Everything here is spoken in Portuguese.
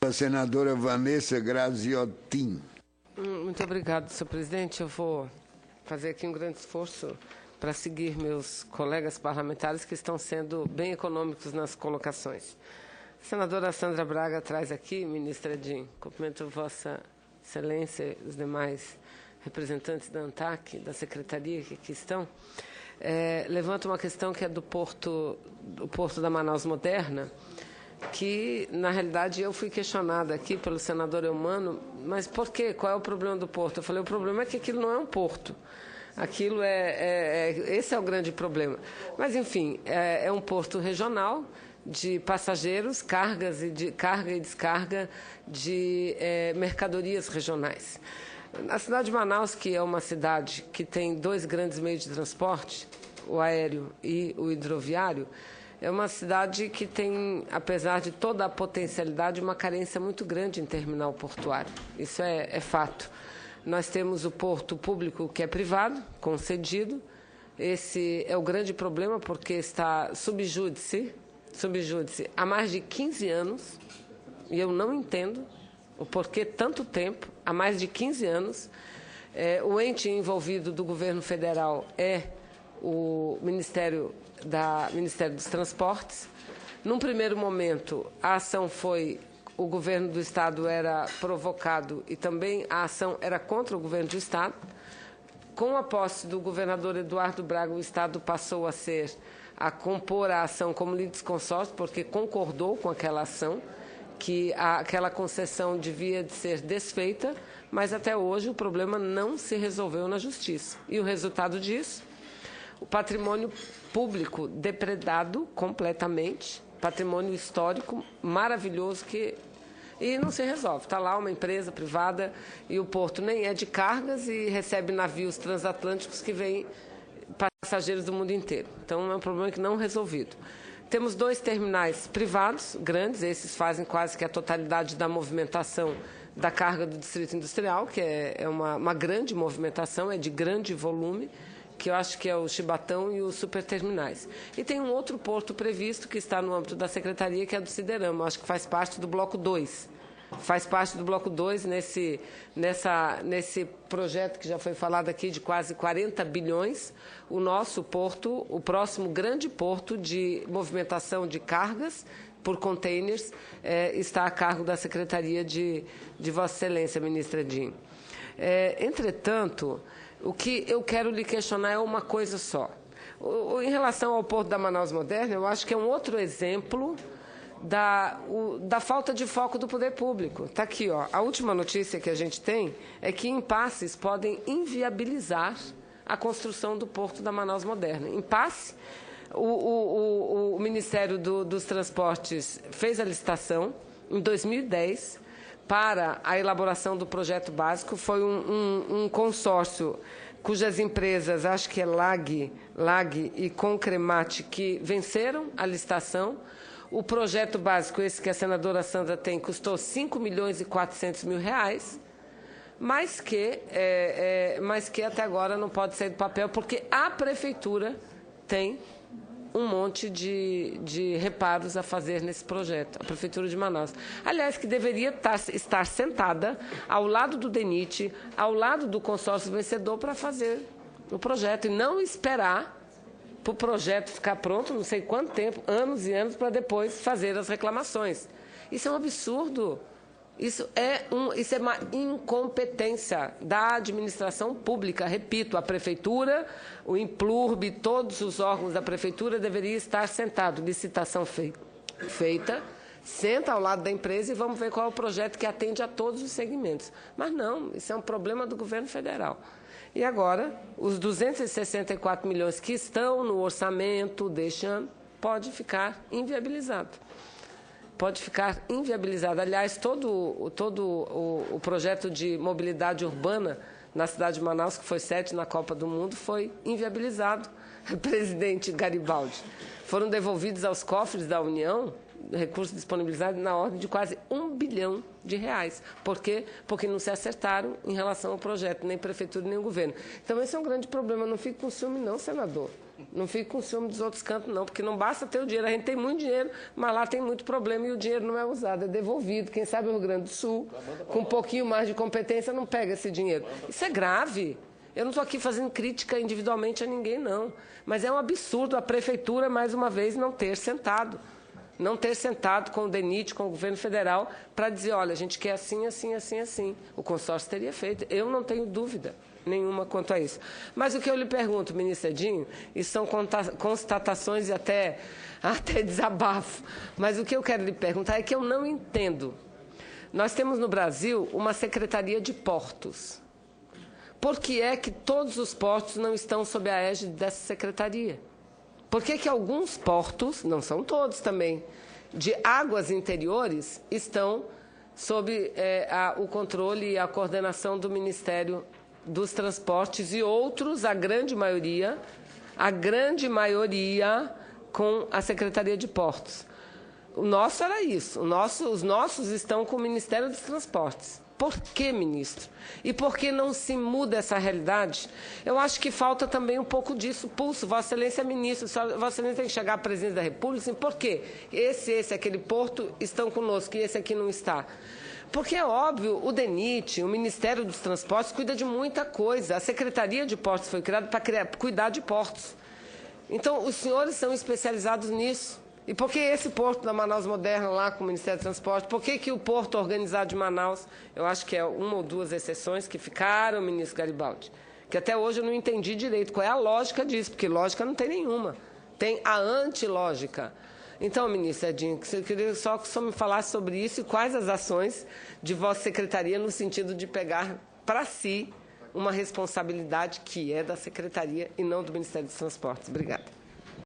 A senadora Vanessa Graziotin. Muito obrigado, senhor presidente. Eu vou fazer aqui um grande esforço para seguir meus colegas parlamentares que estão sendo bem econômicos nas colocações. A senadora Sandra Braga traz aqui, ministra Edin, cumprimento Vossa Excelência e os demais representantes da ANTAC, da Secretaria que aqui estão, levanta uma questão que é do porto da Manaus Moderna, que, na realidade, eu fui questionada aqui pelo senador Eumano, mas por quê? Qual é o problema do porto? Eu falei, o problema é que aquilo não é um porto. Aquilo esse é o grande problema. Mas, enfim, é um porto regional de passageiros, carga e descarga de mercadorias regionais. A cidade de Manaus, que é uma cidade que tem dois grandes meios de transporte, o aéreo e o hidroviário, é uma cidade que tem, apesar de toda a potencialidade, uma carência muito grande em terminal portuário. Isso é fato. Nós temos o porto público, que é privado, concedido. Esse é o grande problema, porque está subjúdice há mais de 15 anos, e eu não entendo o porquê tanto tempo, há mais de 15 anos. O ente envolvido do governo federal é o Ministério dos Transportes. Num primeiro momento, a ação foi, o governo do Estado era provocado e também a ação era contra o governo do Estado. Com a posse do governador Eduardo Braga, o Estado passou a compor a ação como litisconsórcio, porque concordou com aquela ação, que aquela concessão devia de ser desfeita, mas até hoje o problema não se resolveu na Justiça. E o resultado disso, o patrimônio público depredado completamente, patrimônio histórico maravilhoso e não se resolve. Está lá uma empresa privada e o porto nem é de cargas e recebe navios transatlânticos que vêm passageiros do mundo inteiro. Então, é um problema que não resolvido. Temos dois terminais privados, grandes, esses fazem quase que a totalidade da movimentação da carga do Distrito Industrial, que é uma grande movimentação, é de grande volume, que eu acho que é o Chibatão e os superterminais. E tem um outro porto previsto que está no âmbito da Secretaria, que é do Siderama, acho que faz parte do Bloco 2. Faz parte do Bloco 2 nesse projeto que já foi falado aqui de quase 40 bilhões. O nosso porto, o próximo grande porto de movimentação de cargas por containers, está a cargo da Secretaria de Vossa Excelência, ministra Edin. Entretanto, o que eu quero lhe questionar é uma coisa só. Em relação ao porto da Manaus Moderna, eu acho que é um outro exemplo da falta de foco do poder público. Está aqui, ó. A última notícia que a gente tem é que impasses podem inviabilizar a construção do porto da Manaus Moderna. Impasse, o Ministério dos Transportes fez a licitação em 2010 para a elaboração do projeto básico. Foi um consórcio cujas empresas, acho que é LAG e Concremate, que venceram a licitação. O projeto básico, esse que a senadora Sandra tem, custou R$ 5.400.000, mas que até agora não pode sair do papel, porque a Prefeitura tem um monte de reparos a fazer nesse projeto, a Prefeitura de Manaus. Aliás, que deveria estar sentada ao lado do DENIT, ao lado do consórcio vencedor para fazer o projeto, e não esperar para o projeto ficar pronto, não sei quanto tempo, anos e anos, para depois fazer as reclamações. Isso é um absurdo. Isso é uma incompetência da administração pública. Repito, a Prefeitura, o Implurb, todos os órgãos da Prefeitura deveriam estar sentados. Licitação feita, senta ao lado da empresa e vamos ver qual é o projeto que atende a todos os segmentos. Mas não, isso é um problema do governo federal. E agora, os 264 milhões que estão no orçamento deste ano, pode ficar inviabilizado. Pode ficar inviabilizado. Aliás, todo o projeto de mobilidade urbana na cidade de Manaus, que foi 7 na Copa do Mundo, foi inviabilizado, presidente Garibaldi. Foram devolvidos aos cofres da União recursos disponibilizados na ordem de quase R$ 1 bilhão. Por quê? Porque não se acertaram em relação ao projeto, nem a Prefeitura, nem o governo. Então, esse é um grande problema. Não fique com ciúme, não, senador. Não fique com ciúme dos outros cantos, não, porque não basta ter o dinheiro. A gente tem muito dinheiro, mas lá tem muito problema e o dinheiro não é usado, é devolvido. Quem sabe o Rio Grande do Sul, com um pouquinho mais de competência, não pega esse dinheiro. Isso é grave. Eu não estou aqui fazendo crítica individualmente a ninguém, não. Mas é um absurdo a prefeitura, mais uma vez, não ter sentado com o DENIT, com o governo federal, para dizer, olha, a gente quer assim, assim, assim, assim. O consórcio teria feito. Eu não tenho dúvida nenhuma quanto a isso. Mas o que eu lhe pergunto, ministro Edinho, e são constatações e até desabafo, mas o que eu quero lhe perguntar é que eu não entendo. Nós temos no Brasil uma Secretaria de Portos. Por que é que todos os portos não estão sob a égide dessa secretaria? Por que que alguns portos, não são todos também, de águas interiores, estão sob o controle e a coordenação do Ministério dos Transportes e outros, a grande maioria, com a Secretaria de Portos? O nosso era isso. Os nossos estão com o Ministério dos Transportes. Por que, ministro? E por que não se muda essa realidade? Eu acho que falta também um pouco disso, pulso. Vossa Excelência é ministro, Vossa Excelência tem que chegar à presidência da República, assim, por quê? Aquele porto estão conosco e esse aqui não está. Porque é óbvio, o DENIT, o Ministério dos Transportes, cuida de muita coisa. A Secretaria de Portos foi criada para cuidar de portos. Então, os senhores são especializados nisso. E por que esse porto da Manaus Moderna lá com o Ministério do Transporte? Por que o porto organizado de Manaus? Eu acho que é uma ou duas exceções que ficaram, ministro Garibaldi. Que até hoje eu não entendi direito qual é a lógica disso, porque lógica não tem nenhuma. Tem a antilógica. Então, ministro Edinho, eu queria só que o senhor me falasse sobre isso e quais as ações de vossa secretaria no sentido de pegar para si uma responsabilidade que é da secretaria e não do Ministério dos Transportes. Obrigada.